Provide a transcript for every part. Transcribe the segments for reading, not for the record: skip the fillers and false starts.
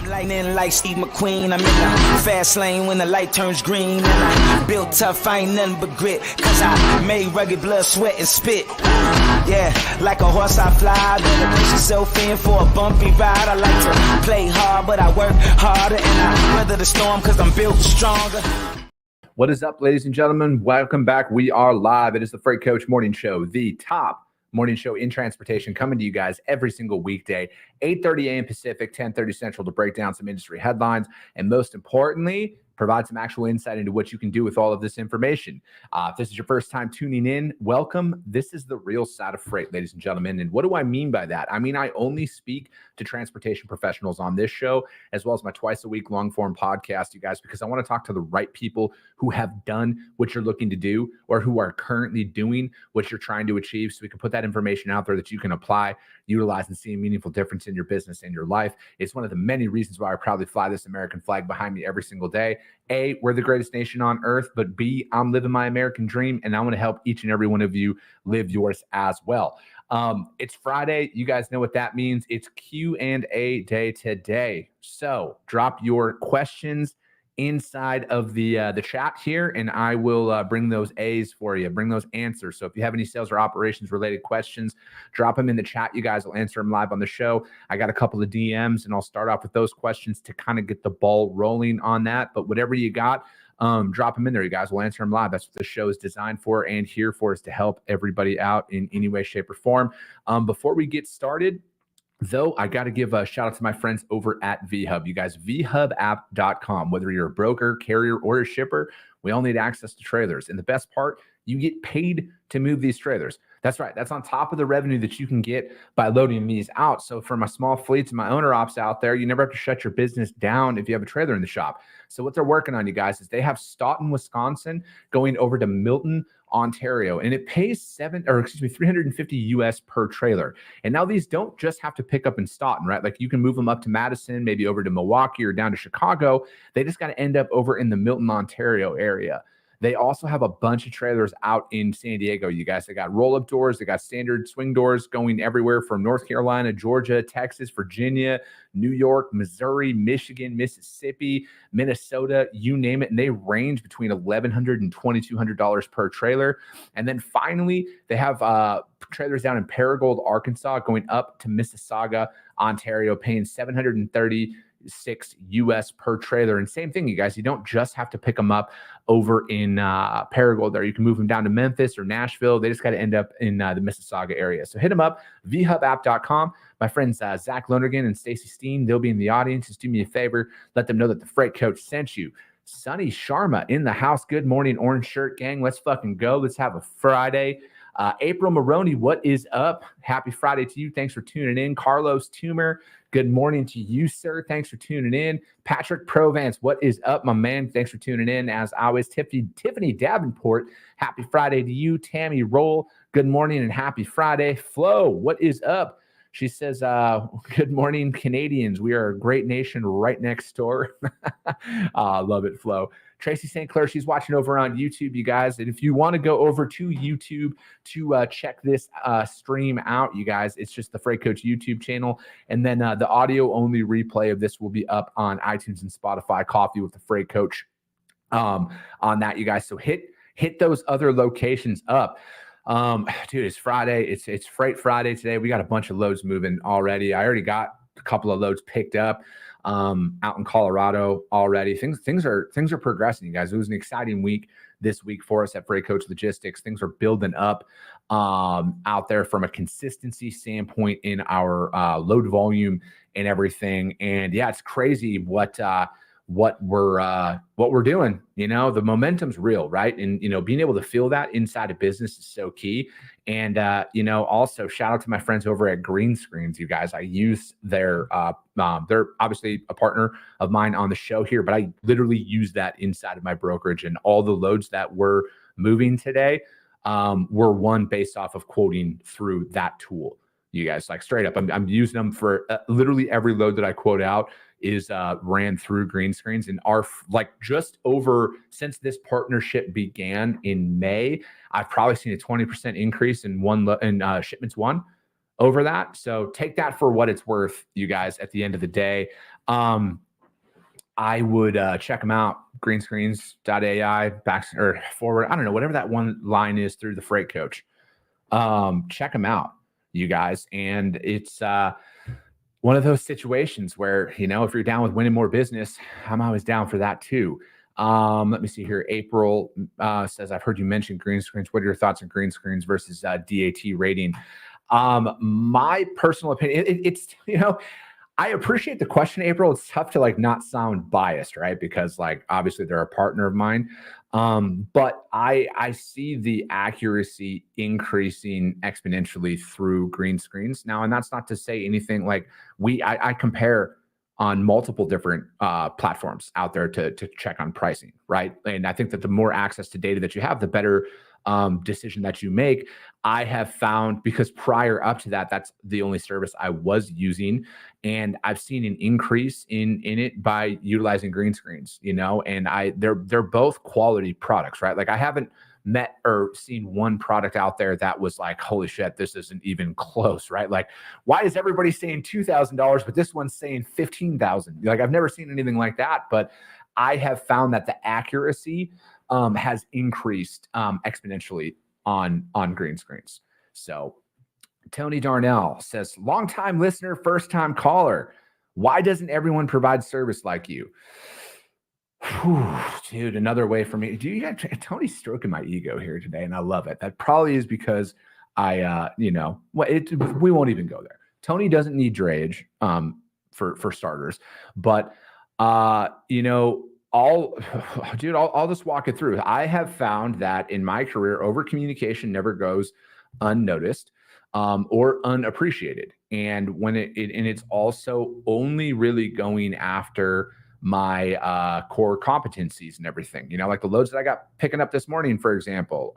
lightning like Steve McQueen. I'm in the fast lane when the light turns green. And I built tough, I ain't nothing but grit. Cause I made rugged blood, sweat, and spit. Yeah, like a horse I fly. Better push yourself in for a bumpy ride. I like to play hard, but I work harder. And I weather the storm cause I'm built stronger. What is up, ladies and gentlemen? Welcome back. We are live. It is the Freight Coach Morning Show, the top morning show in transportation, coming to you guys every single weekday, 8:30 a.m. Pacific, 10:30 Central, to break down some industry headlines and, most importantly, provide some actual insight into what you can do with all of this information. If this is your first time tuning in, welcome. This is the real side of freight, ladies and gentlemen. And what do I mean by that? I mean, I only speak to transportation professionals on this show, as well as my twice a week long form podcast, you guys, because I want to talk to the right people who have done what you're looking to do or who are currently doing what you're trying to achieve, so we can put that information out there that you can apply, utilize, and see a meaningful difference in your business and your life. It's one of the many reasons why I proudly fly this American flag behind me every single day. A, we're the greatest nation on earth, but B, I'm living my American dream, and I want to help each and every one of you live yours as well. It's Friday. You guys know what that means. It's Q&A day today. So drop your questions inside of the chat here, and I will bring those A's for you, bring those answers. So if you have any sales or operations related questions, drop them in the chat. You guys will answer them live on the show. I got a couple of DMs, and I'll start off with those questions to kind of get the ball rolling on that. But whatever you got, drop them in there. You guys will answer them live. That's what the show is designed for and here for, is to help everybody out in any way, shape, or form. Before we get started, though, I got to give a shout out to my friends over at VHub. You guys, vhubapp.com. Whether you're a broker, carrier, or a shipper, we all need access to trailers. And the best part, you get paid to move these trailers. That's right. That's on top of the revenue that you can get by loading these out. So for my small fleets and my owner ops out there, you never have to shut your business down if you have a trailer in the shop. So what they're working on, you guys, is they have Staunton, Wisconsin going over to Milton, Ontario, and it pays $350 US per trailer. And now these don't just have to pick up in Staunton, right? Like, you can move them up to Madison, maybe over to Milwaukee or down to Chicago. They just got to end up over in the Milton, Ontario area. They also have a bunch of trailers out in San Diego, you guys. They got roll-up doors. They got standard swing doors going everywhere from North Carolina, Georgia, Texas, Virginia, New York, Missouri, Michigan, Mississippi, Minnesota, you name it. And they range between $1,100 and $2,200 per trailer. And then finally, they have trailers down in Paragould, Arkansas, going up to Mississauga, Ontario, paying $736 US per trailer. And same thing, you guys, you don't just have to pick them up over in Paragould there. You can move them down to Memphis or Nashville. They just got to end up in the Mississauga area. So hit them up, vhubapp.com. My friends Zach Lonergan and Stacy Steen, they'll be in the audience. Just do me a favor, let them know that the Freight Coach sent you. Sonny Sharma in the house. Good morning, Orange Shirt Gang. Let's fucking go. Let's have a Friday. April Maroney, what is up? Happy Friday to you. Thanks for tuning in. Carlos Toomer, good morning to you, sir. Thanks for tuning in. Patrick Provance, what is up, my man? Thanks for tuning in. As always, Tiffany Davenport, happy Friday to you. Tammy Roll, good morning and happy Friday. Flo, what is up? She says, good morning, Canadians. We are a great nation right next door. Love it, Flo. Tracy St. Clair, she's watching over on YouTube, you guys. And if you want to go over to YouTube to check this stream out, you guys, it's just the Freight Coach YouTube channel. And then the audio-only replay of this will be up on iTunes and Spotify, Coffee with the Freight Coach on that, you guys. So hit those other locations up. Dude, it's Friday. It's Freight Friday today. We got a bunch of loads moving already. I already got a couple of loads picked up out in Colorado already. Things are progressing, you guys. It was an exciting week this week for us at Freight Coach Logistics. Things are building up out there from a consistency standpoint in our load volume and everything. And yeah, it's crazy what we're doing. You know, the momentum's real, right? And, you know, being able to feel that inside a business is so key. And, you know, also shout out to my friends over at Green Screens, you guys. I use their, they're obviously a partner of mine on the show here, but I literally use that inside of my brokerage, and all the loads that we're moving today were won based off of quoting through that tool. You guys, like, straight up, I'm using them for literally every load that I quote out is ran through Green Screens, and are like just over, since this partnership began in May, I've probably seen a 20% increase in shipments won over that. So take that for what it's worth, you guys, at the end of the day. I would check them out, greenscreens.ai, back or forward. I don't know, whatever that one line is through the Freight Coach. Check them out, you guys. And it's one of those situations where, if you're down with winning more business, I'm always down for that too. Let me see here. April says, I've heard you mention green screens. What are your thoughts on green screens versus DAT rating? My personal opinion, it's, I appreciate the question, April. It's tough to not sound biased, right? Because obviously they're a partner of mine. But I see the accuracy increasing exponentially through green screens now. And that's not to say anything I compare on multiple different platforms out there to check on pricing, right? And I think that the more access to data that you have, the better decision that you make. I have found, because prior up to that, that's the only service I was using, and I've seen an increase in it by utilizing green screens, and they're both quality products, right? I haven't met or seen one product out there that was holy shit, this isn't even close, right? Why is everybody saying $2,000 but this one's saying $15,000? I've never seen anything like that, but I have found that the accuracy has increased exponentially on green screens. So Tony Darnell says, longtime listener, first time caller. Why doesn't everyone provide service like you? Whew, dude, another way for me. Tony's stroking my ego here today, and I love it. That probably is because we won't even go there. Tony doesn't need drayage for starters, but I'll just walk it through. I have found that in my career, over communication never goes unnoticed or unappreciated. And when it's also only really going after my core competencies and everything, the loads that I got picking up this morning, for example,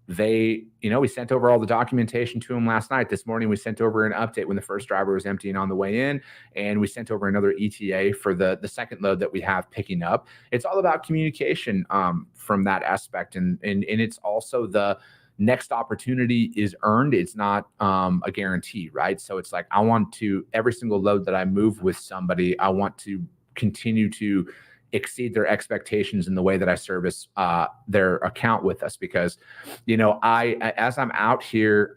we sent over all the documentation to them last night. This morning, we sent over an update when the first driver was emptying on the way in, and we sent over another ETA for the second load that we have picking up. It's all about communication from that aspect. And it's also the next opportunity is earned. It's not a guarantee, right? So it's I want to, every single load that I move with somebody, I want to continue to exceed their expectations in the way that I service their account with us, because, as I'm out here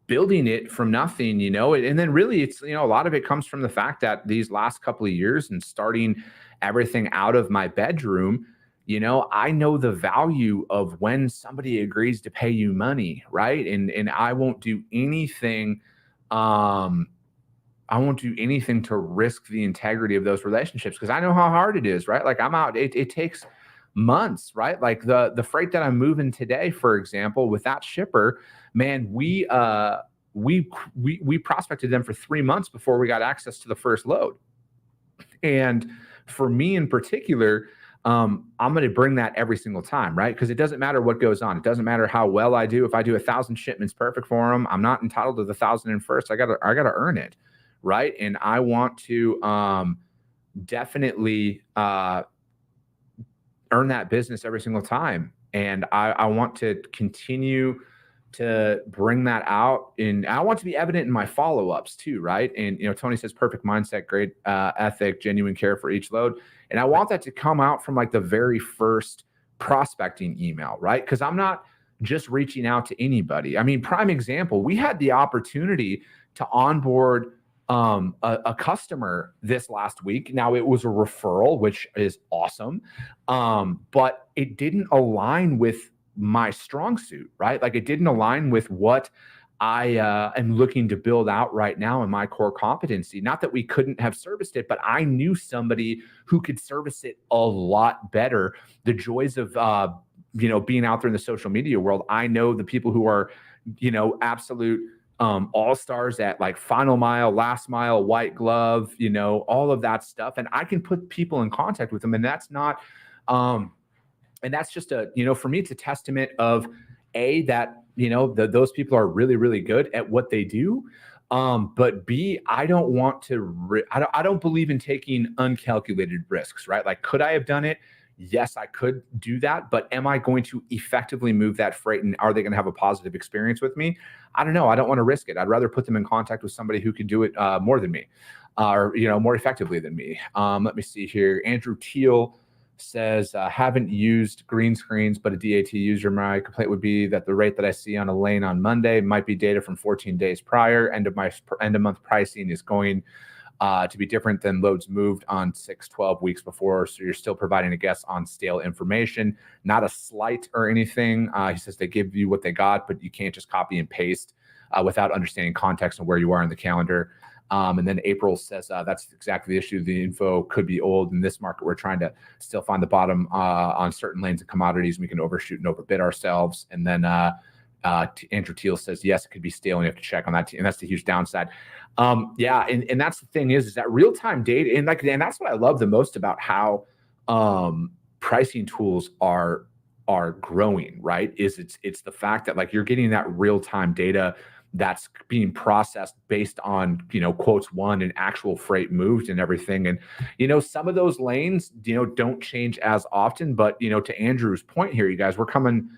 building it from nothing, and then really it's, a lot of it comes from the fact that these last couple of years and starting everything out of my bedroom, I know the value of when somebody agrees to pay you money, right? And I won't do anything to risk the integrity of those relationships, because I know how hard it is, right? I'm out, it takes months, right? The freight that I'm moving today, for example, with that shipper, man, we prospected them for 3 months before we got access to the first load. And for me in particular, I'm going to bring that every single time, right? Because it doesn't matter what goes on. It doesn't matter how well I do. If I do 1,000 shipments perfect for them, I'm not entitled to the 1,001st. I gotta earn it. Right. And I want to definitely earn that business every single time. And I want to continue to bring that out. And I want to be evident in my follow-ups too. Right. And, Tony says perfect mindset, great ethic, genuine care for each load. And I want that to come out from the very first prospecting email. Right. Because I'm not just reaching out to anybody. I mean, prime example, we had the opportunity to onboard a customer this last week. Now, it was a referral, which is awesome, but it didn't align with my strong suit, right? It didn't align with what I am looking to build out right now in my core competency. Not that we couldn't have serviced it, but I knew somebody who could service it a lot better. The joys of being out there in the social media world. I know the people who are absolute all-stars at final mile, last mile, white glove, all of that stuff. And I can put people in contact with them. And that's not, and that's just for me, it's a testament of that, those people are really, really good at what they do. But B, I don't want to, I don't believe in taking uncalculated risks, right? Could I have done it? yes, I could do that, but am I going to effectively move that freight, and are they going to have a positive experience with me? I don't know. I don't want to risk it. I'd rather put them in contact with somebody who can do it more than me, or more effectively than me. Let me see here. Andrew Teal says, haven't used green screens, but a DAT user. My complaint would be that the rate that I see on a lane on Monday might be data from 14 days prior. End of month pricing is going to be different than loads moved on 6-12 weeks before. So you're still providing a guess on stale information, not a slight or anything. He says they give you what they got, but you can't just copy and paste without understanding context and where you are in the calendar. And then April says that's exactly the issue. The info could be old. In this market, we're trying to still find the bottom on certain lanes of commodities. We can overshoot and overbid ourselves. And then Andrew Teal says, yes, it could be stale, and you have to check on that. And that's the huge downside. Yeah, and that's the thing is that real-time data, and that's what I love the most about how pricing tools are growing, right? Is it's the fact that like you're getting that real-time data that's being processed based on, quotes won and actual freight moved and everything. And, some of those lanes, don't change as often, but, to Andrew's point here, you guys, we're coming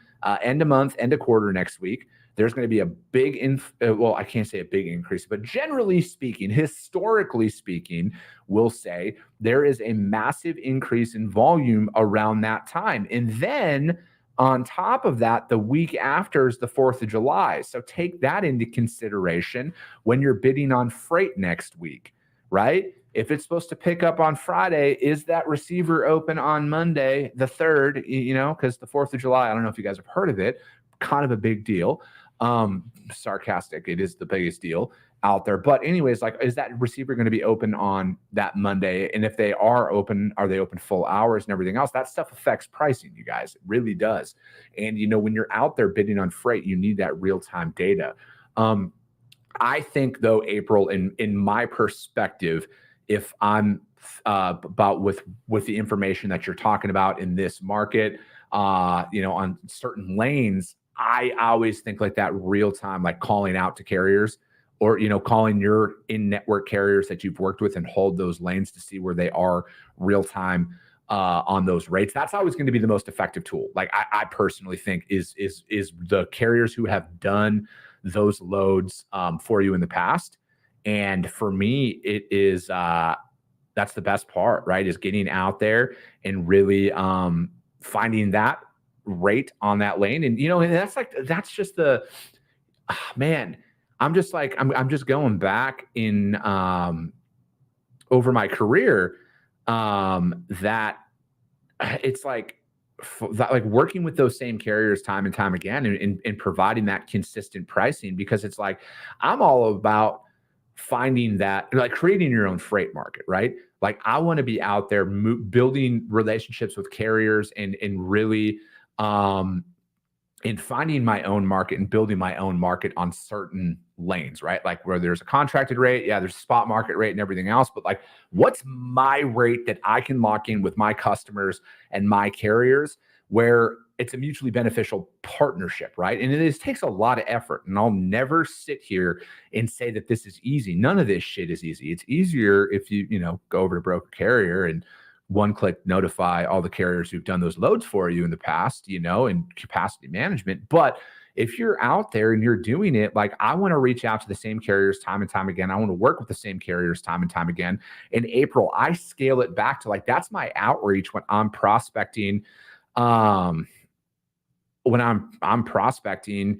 end of month, end of quarter next week. There's going to be a big, well, I can't say a big increase, but generally speaking, historically speaking, we'll say there is a massive increase in volume around that time. And then on top of that, the week after is the 4th of July. So take that into consideration when you're bidding on freight next week, right? If it's supposed to pick up on Friday, is that receiver open on Monday, the 3rd, because the 4th of July, I don't know if you guys have heard of it, kind of a big deal. Sarcastic, it is the biggest deal out there. But anyways, like, is that receiver going to be open on that Monday? And if they are they open full hours and everything else? That stuff affects pricing, you guys. It really does. And, when you're out there bidding on freight, you need that real-time data. I think, though, April, in my perspective, if I'm about with the information that you're talking about in this market, on certain lanes, I always think like that real time, like calling out to carriers or, calling your in-network carriers that you've worked with and hold those lanes to see where they are real time on those rates. That's always going to be the most effective tool. Like I personally think is the carriers who have done those loads for you in the past. And for me, it is that's the best part, right? Is getting out there and really finding that rate on that lane. And, and that's just the, man, I'm just going back in over my career that it's like working with those same carriers time and time again and providing that consistent pricing, because it's like, I'm all about finding that, like creating your own freight market, right? Like I want to be out there building relationships with carriers and really in finding my own market and building my own market on certain lanes, right? Like where there's a contracted rate, there's a spot market rate and everything else. But like, what's my rate that I can lock in with my customers and my carriers where it's a mutually beneficial partnership, right? And it takes a lot of effort. And I'll never sit here and say that this is easy. None of this shit is easy. It's easier if you, go over to broker carrier and one-click notify all the carriers who've done those loads for you in the past, and capacity management. But if you're out there and you're doing it, like I want to reach out to the same carriers time and time again. I want to work with the same carriers time and time again. In April, I scale it back to like, that's my outreach when I'm prospecting, when I'm prospecting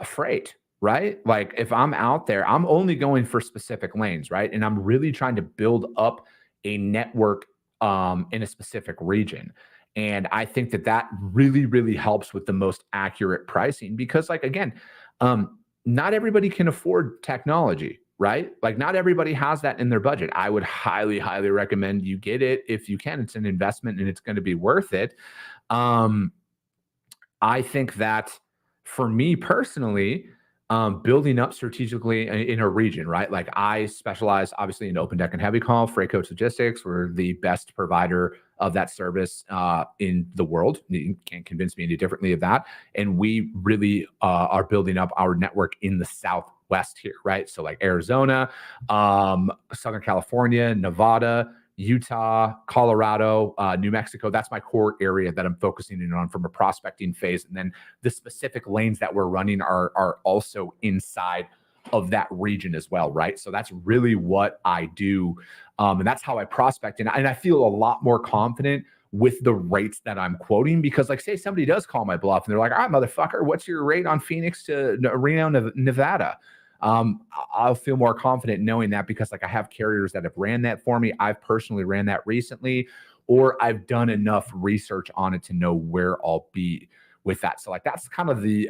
freight, right? Like if I'm out there, I'm only going for specific lanes, right? And I'm really trying to build up a network in a specific region. And I think that really, really helps with the most accurate pricing because, like, again, not everybody can afford technology, right? Like not everybody has that in their budget. I would highly, highly recommend you get it if you can. It's an investment and it's going to be worth it. I think that for me personally, building up strategically in a region, right? Like I specialize obviously in open deck and heavy call, freight coach logistics. We're the best provider of that service in the world. You can't convince me any differently of that. And we really are building up our network in the Southwest here, right? So like Arizona, Southern California, Nevada, Utah, Colorado, New Mexico. That's my core area that I'm focusing in on from a prospecting phase. And then the specific lanes that we're running are also inside of that region as well, right? So that's really what I do. And that's how I prospect. And I feel a lot more confident with the rates that I'm quoting, because like, say somebody does call my bluff and they're like, all right, motherfucker, what's your rate on Phoenix to Reno, Nevada? I'll feel more confident knowing that, because like I have carriers that have ran that for me. I've personally ran that recently, or I've done enough research on it to know where I'll be with that. So like, that's kind of the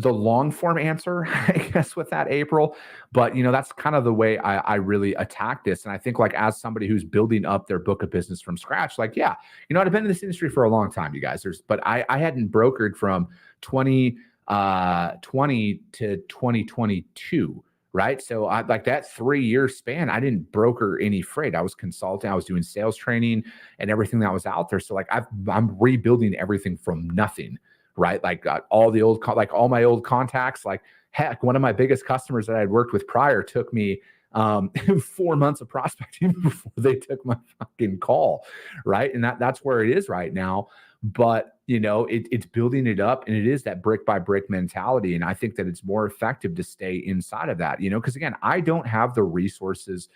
long form answer, I guess, with that, April. But, that's kind of the way I really attack this. And I think like, as somebody who's building up their book of business from scratch, like, yeah, I've been in this industry for a long time, you guys. But I hadn't brokered from 2020 to 2022. Right. So I like that 3-year span, I didn't broker any freight. I was consulting, I was doing sales training and everything that was out there. So like, I'm rebuilding everything from nothing. Right. Like all the old, like all my old contacts, like heck, one of my biggest customers that I'd worked with prior took me 4 months of prospecting before they took my fucking call. Right. And that's where it is right now. But, it's building it up, and it is that brick by brick mentality. And I think that it's more effective to stay inside of that, because again, I don't have the resources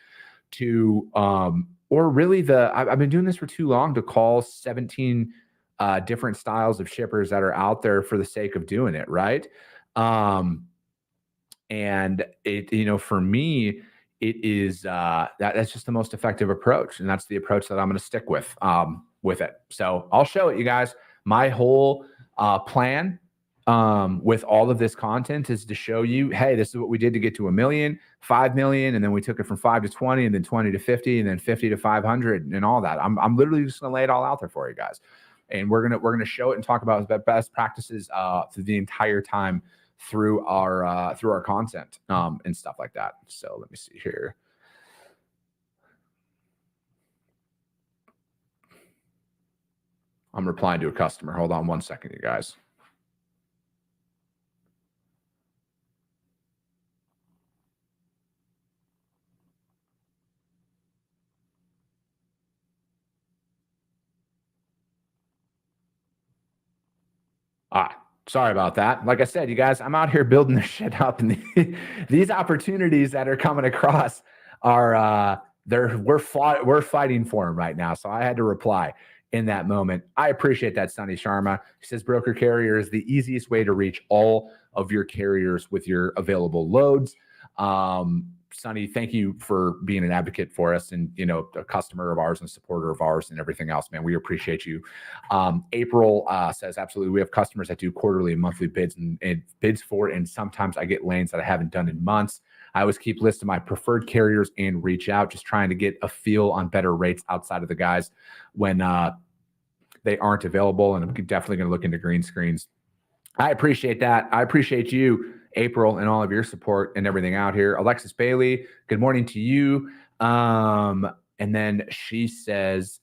to, or really I've been doing this for too long to call 17 different styles of shippers that are out there for the sake of doing it. Right. And it, for me, it is, that's just the most effective approach. And that's the approach that I'm going to stick with it. So I'll show it, you guys. My whole plan with all of this content is to show you, hey, this is what we did to get to 1 million, 5 million. And then we took it from 5 to 20, and then 20 to 50, and then 50 to 500 and all that. I'm literally just going to lay it all out there for you guys. And we're going to show it and talk about best practices through the entire time through our content and stuff like that. So let me see here. I'm replying to a customer. Hold on one second, you guys. Sorry about that. Like I said, you guys, I'm out here building this shit up, and these opportunities that are coming across are we're fighting for them right now. So I had to reply in that moment. I appreciate that, Sunny Sharma. He says broker carrier is the easiest way to reach all of your carriers with your available loads. Sonny, thank you for being an advocate for us, and a customer of ours and a supporter of ours and everything else, man. We appreciate you. April says, absolutely. We have customers that do quarterly and monthly bids and bids for it, and sometimes I get lanes that I haven't done in months. I always keep lists of my preferred carriers and reach out, just trying to get a feel on better rates outside of the guys when they aren't available. And I'm definitely going to look into green screens. I appreciate that. I appreciate you, April, and all of your support and everything out here. Alexis Bailey, good morning to you. And then she says,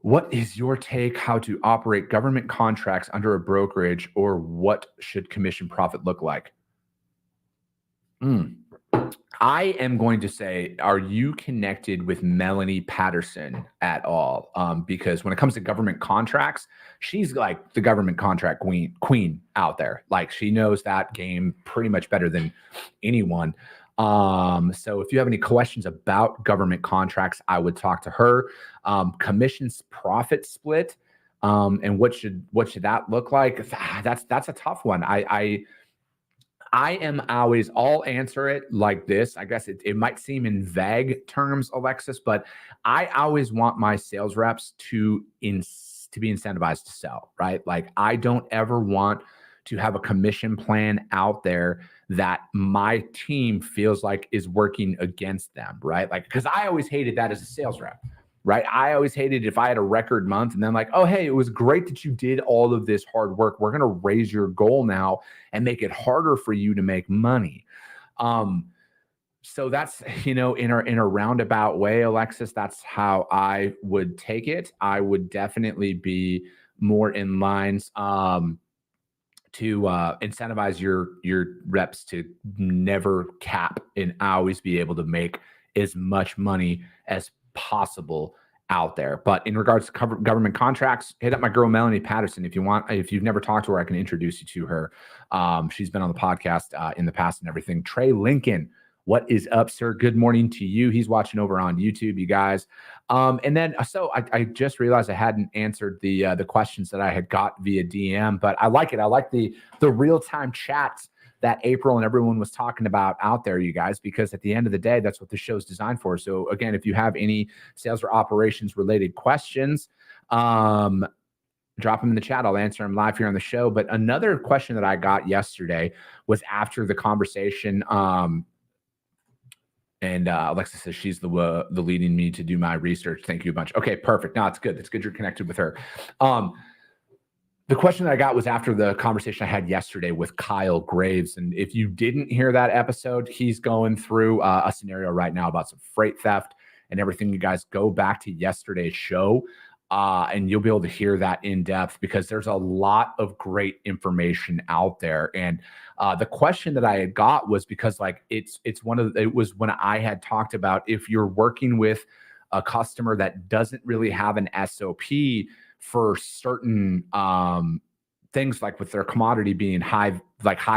what is your take how to operate government contracts under a brokerage, or what should commission profit look like? I am going to say, are you connected with Melanie Patterson at all? Because when it comes to government contracts, she's like the government contract queen out there. Like, she knows that game pretty much better than anyone. So if you have any questions about government contracts, I would talk to her. Commissions profit split, and what should that look like? That's a tough one. I'll answer it like this. I guess it might seem in vague terms, Alexis, but I always want my sales reps to be incentivized to sell, right? Like, I don't ever want to have a commission plan out there that my team feels like is working against them, right? Like, because I always hated that as a sales rep. Right. I always hated if I had a record month and then like, oh, hey, it was great that you did all of this hard work. We're going to raise your goal now and make it harder for you to make money. So that's, in a roundabout way, Alexis, that's how I would take it. I would definitely be more in lines to incentivize your reps to never cap and always be able to make as much money as possible out there. But in regards to government contracts, hit up my girl Melanie Patterson if you want. If you've never talked to her, I can introduce you to her. She's been on the podcast in the past and everything. Trey Lincoln, what is up, sir? Good morning to you. He's watching over on YouTube, you guys. And then so I just realized I hadn't answered the questions that I had got via DM, but I like it. I like the real-time chats that April and everyone was talking about out there, you guys, because at the end of the day, that's what the show's designed for. So again, if you have any sales or operations related questions, drop them in the chat. I'll answer them live here on the show. But another question that I got yesterday was after the conversation. And Alexa says she's the leading me to do my research. Thank you a bunch. Okay, perfect. No, it's good. It's good you're connected with her. The question that I got was after the conversation I had yesterday with Kyle Graves. And if you didn't hear that episode, he's going through a scenario right now about some freight theft and everything. You guys go back to yesterday's show and you'll be able to hear that in depth because there's a lot of great information out there. And the question that I had got was because like it was when I had talked about if you're working with a customer that doesn't really have an SOP for certain things, like with their commodity being high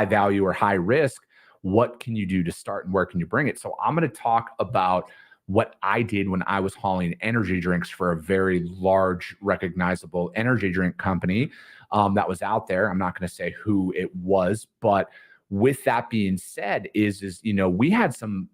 value or high risk, what can you do to start and where can you bring it? So I'm going to talk about what I did when I was hauling energy drinks for a very large, recognizable energy drink company that was out there. I'm not going to say who it was, but with that being said, is we had some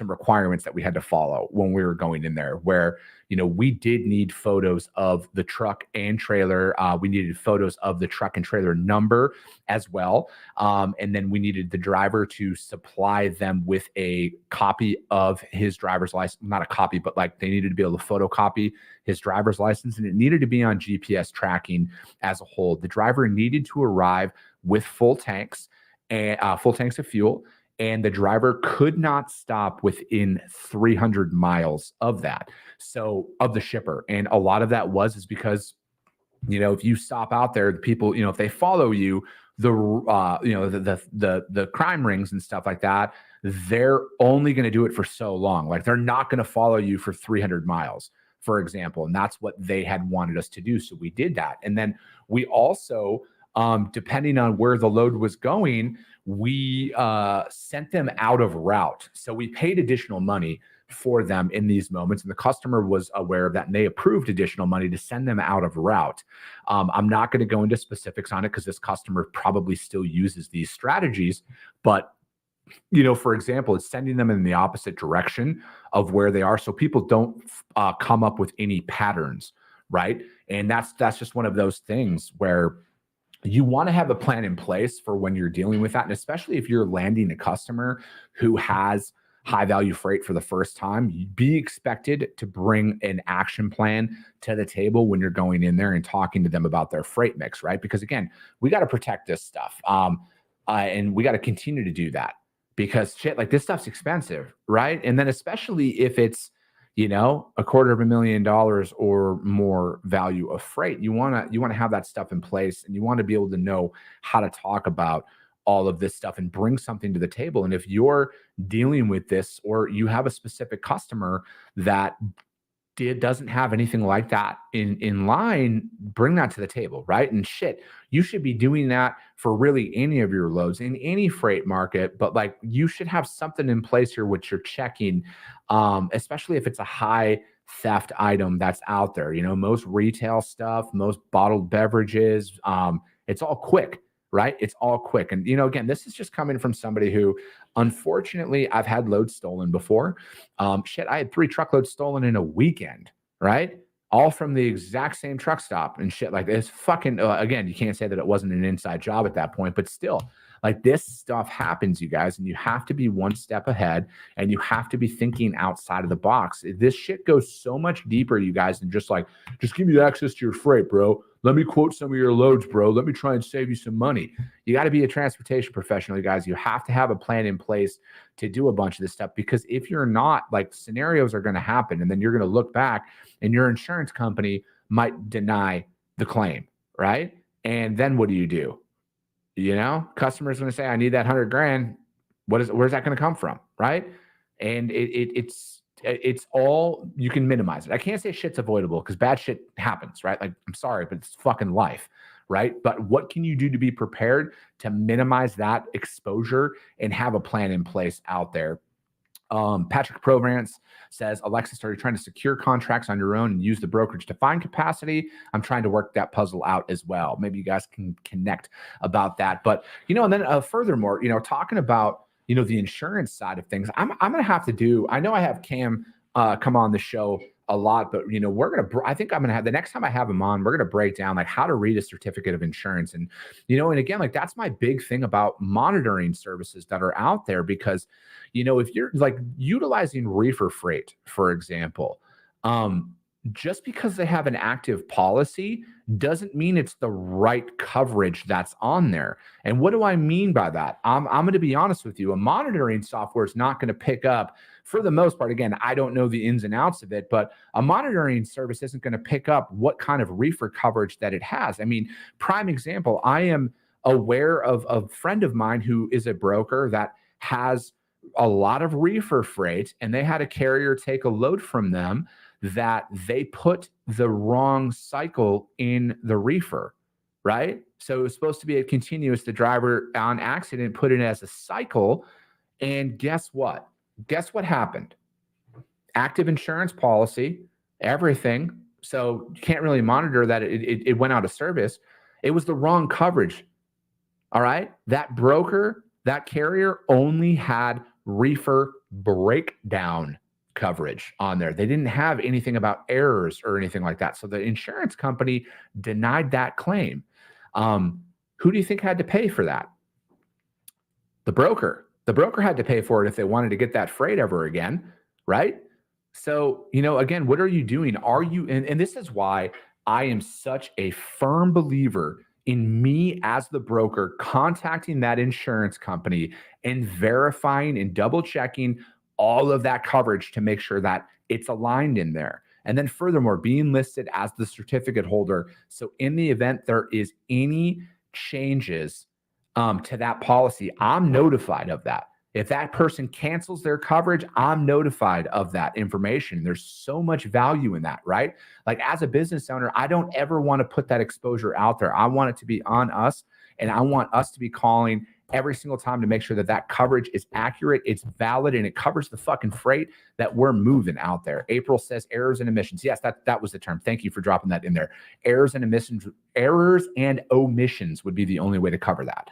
requirements that we had to follow when we were going in there, where we did need photos of the truck and trailer. We needed photos of the truck and trailer number as well, and then we needed the driver to supply them with a copy of his driver's license. Not a copy, but like they needed to be able to photocopy his driver's license, and it needed to be on GPS tracking as a whole. The driver needed to arrive with full tanks of fuel, and the driver could not stop within 300 miles of that. So of the shipper. And a lot of that is because, if you stop out there, the people, if they follow you, the crime rings and stuff like that, they're only going to do it for so long. Like they're not going to follow you for 300 miles, for example. And that's what they had wanted us to do. So we did that. And then we also, depending on where the load was going, we sent them out of route. So we paid additional money for them in these moments, and the customer was aware of that, and they approved additional money to send them out of route. I'm not going to go into specifics on it because this customer probably still uses these strategies, but for example, it's sending them in the opposite direction of where they are, so people don't come up with any patterns, right? And that's just one of those things where you want to have a plan in place for when you're dealing with that. And especially if you're landing a customer who has high value freight for the first time, be expected to bring an action plan to the table when you're going in there and talking to them about their freight mix, right? Because again, we got to protect this stuff. And we got to continue to do that because shit, like this stuff's expensive, right? And then especially if it's, $250,000 or more value of freight, you want to have that stuff in place, and you want to be able to know how to talk about all of this stuff and bring something to the table. And if you're dealing with this, or you have a specific customer that doesn't have anything like that in line, bring that to the table, right? And shit, you should be doing that for really any of your loads in any freight market, but like you should have something in place here which you're checking, especially if it's a high theft item that's out there. Most retail stuff, most bottled beverages, it's all quick, right? It's all quick. And, again, this is just coming from somebody who, unfortunately, I've had loads stolen before. I had 3 truckloads stolen in a weekend, right? All from the exact same truck stop and shit like this. Fucking, again, you can't say that it wasn't an inside job at that point, but still, like this stuff happens, you guys, and you have to be one step ahead, and you have to be thinking outside of the box. This shit goes so much deeper, you guys, than just give me access to your freight, bro. Let me quote some of your loads, bro. Let me try and save you some money. You got to be a transportation professional, you guys. You have to have a plan in place to do a bunch of this stuff, because if you're not, like, scenarios are going to happen, and then you're going to look back and your insurance company might deny the claim, right? And then what do? Customer's going to say, I need that $100,000. Where's that going to come from, right? And it's all, you can minimize it. I can't say shit's avoidable because bad shit happens, right? Like, I'm sorry, but it's fucking life, right? But what can you do to be prepared to minimize that exposure and have a plan in place out there? Patrick Provence says, Alexis, are you trying to secure contracts on your own and use the brokerage to find capacity? I'm trying to work that puzzle out as well. Maybe you guys can connect about that. But, and then furthermore, talking about, the insurance side of things, I'm going to have to do, I know I have Cam come on the show a lot, but I think I'm going to have, the next time I have him on, we're going to break down like how to read a certificate of insurance. And, and again, like that's my big thing about monitoring services that are out there, because, if you're like utilizing reefer freight, for example, just because they have an active policy doesn't mean it's the right coverage that's on there. And what do I mean by that? I'm going to be honest with you. A monitoring software is not going to pick up, for the most part. Again, I don't know the ins and outs of it, but a monitoring service isn't going to pick up what kind of reefer coverage that it has. I mean, prime example, I am aware of a friend of mine who is a broker that has a lot of reefer freight, and they had a carrier take a load from them that they put the wrong cycle in the reefer, right? So it was supposed to be a continuous. The driver on accident put it as a cycle. And guess what? Guess what happened? Active insurance policy, everything. So you can't really monitor that it went out of service. It was the wrong coverage. All right. That broker, that carrier only had reefer breakdown coverage on there. They didn't have anything about errors or anything like that. So the insurance company denied that claim. Who do you think had to pay for that? The broker. The broker had to pay for it if they wanted to get that freight ever again, right? So, again, what are you doing? Are you, and this is why I am such a firm believer in me as the broker contacting that insurance company and verifying and double checking all of that coverage to make sure that it's aligned in there. And then furthermore, being listed as the certificate holder. So in the event there is any changes to that policy, I'm notified of that. If that person cancels their coverage, I'm notified of that information. There's so much value in that, right? Like as a business owner, I don't ever want to put that exposure out there. I want it to be on us, and I want us to be calling every single time to make sure that that coverage is accurate, it's valid, and it covers the fucking freight that we're moving out there. April says errors and omissions. Yes, that was the term. Thank you for dropping that in there. Errors and omissions would be the only way to cover that.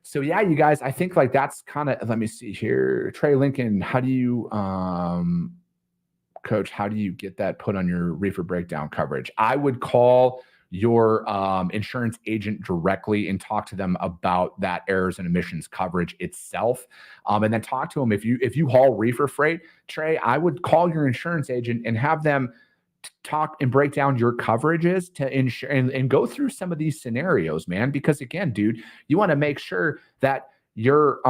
So yeah, you guys, I think like that's kind of, let me see here. Trey Lincoln, how do you, Coach, how do you get that put on your reefer breakdown coverage? I would call your insurance agent directly and talk to them about that errors and omissions coverage itself. And then talk to them. If you haul reefer freight, Trey, I would call your insurance agent and have them talk and break down your coverages to ensure and go through some of these scenarios, man, because again, dude, you want to make sure that you're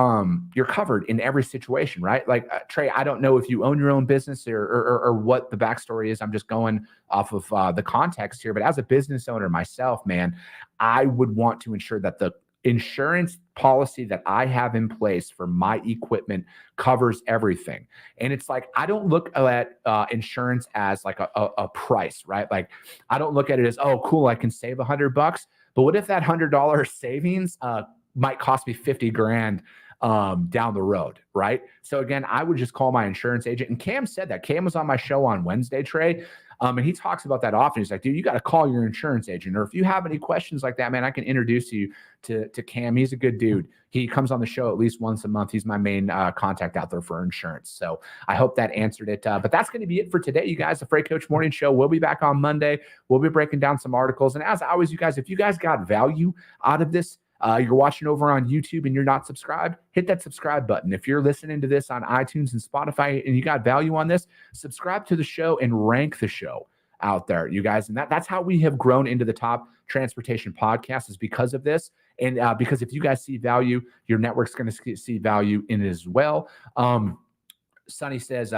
covered in every situation, right? Like Trey, I don't know if you own your own business or what the backstory is. I'm just going off of the context here, but as a business owner myself, man, I would want to ensure that the insurance policy that I have in place for my equipment covers everything. And it's like, I don't look at insurance as like a price, right? Like I don't look at it as, oh, cool, I can save $100, but what if that $100 savings might cost me 50 grand down the road, right? So again, I would just call my insurance agent. And Cam said that. Cam was on my show on Wednesday, Trey. And he talks about that often. He's like, dude, you got to call your insurance agent. Or if you have any questions like that, man, I can introduce you to Cam. He's a good dude. He comes on the show at least once a month. He's my main contact out there for insurance. So I hope that answered it. But that's going to be it for today, you guys. The Freight Coach Morning Show. We'll be back on Monday. We'll be breaking down some articles. And as always, you guys, if you guys got value out of this, you're watching over on YouTube and you're not subscribed, hit that subscribe button. If you're listening to this on iTunes and Spotify and you got value on this, subscribe to the show and rank the show out there, you guys. And that's how we have grown into the top transportation podcast, is because of this. And because if you guys see value, your network's going to see value in it as well. Sonny says,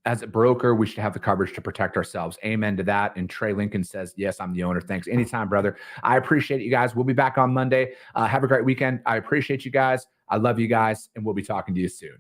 as a broker, we should have the coverage to protect ourselves. Amen to that. And Trey Lincoln says, yes, I'm the owner. Thanks. Anytime, brother. I appreciate it, you guys. We'll be back on Monday. Have a great weekend. I appreciate you guys. I love you guys. And we'll be talking to you soon.